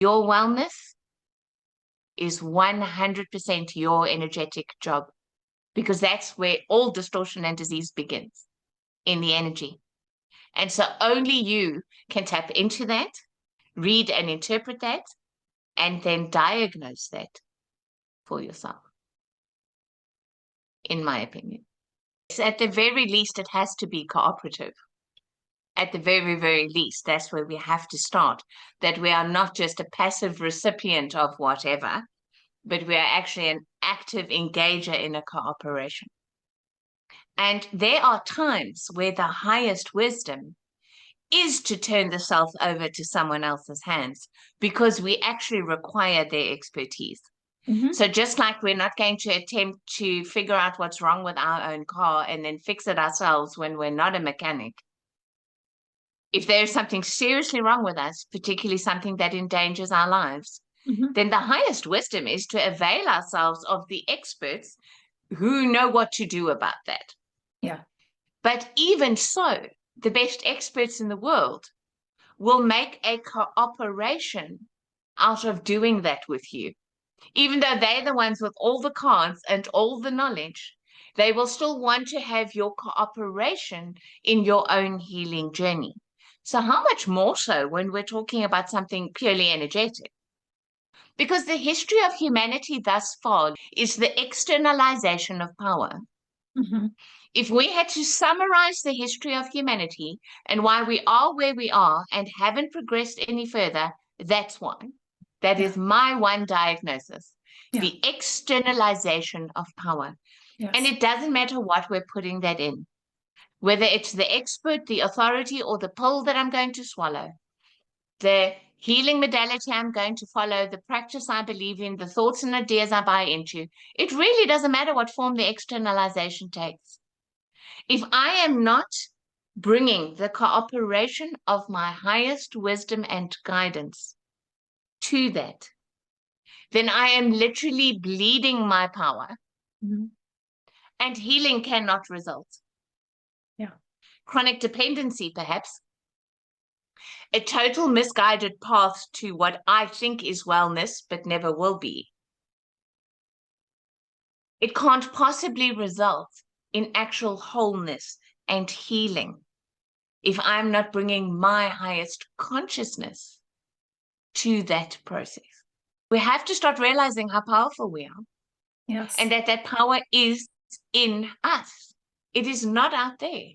Your wellness is 100% your energetic job, because that's where all distortion and disease begins, in the energy. And so only you can tap into that, read and interpret that, and then diagnose that for yourself, in my opinion. So at the very least, it has to be cooperative. At the very, very least, that's where we have to start, that we are not just a passive recipient of whatever, but we are actually an active engager in a cooperation. And there are times where the highest wisdom is to turn the self over to someone else's hands, because we actually require their expertise. Mm-hmm. So just like we're not going to attempt to figure out what's wrong with our own car and then fix it ourselves when we're not a mechanic, if there's something seriously wrong with us, particularly something that endangers our lives, Mm-hmm. then the highest wisdom is to avail ourselves of the experts who know what to do about that. Yeah. But even so, the best experts in the world will make a cooperation out of doing that with you. Even though they're the ones with all the cards and all the knowledge, they will still want to have your cooperation in your own healing journey. So how much more so when we're talking about something purely energetic? Because the history of humanity thus far is the externalization of power. Mm-hmm. If we had to summarize the history of humanity and why we are where we are and haven't progressed any further, that's why. That is my one diagnosis. Yeah. The externalization of power. Yes. And it doesn't matter what we're putting that in, whether it's the expert, the authority, or the pill that I'm going to swallow, the healing modality I'm going to follow, the practice I believe in, the thoughts and ideas I buy into. It really doesn't matter what form the externalization takes. If I am not bringing the cooperation of my highest wisdom and guidance to that, then I am literally bleeding my power, mm-hmm. and healing cannot result. Yeah. Chronic dependency, perhaps. A total misguided path to what I think is wellness, but never will be. It can't possibly result in actual wholeness and healing if I'm not bringing my highest consciousness to that process. We have to start realizing how powerful we are. Yes. And that power is in us. It is not out there.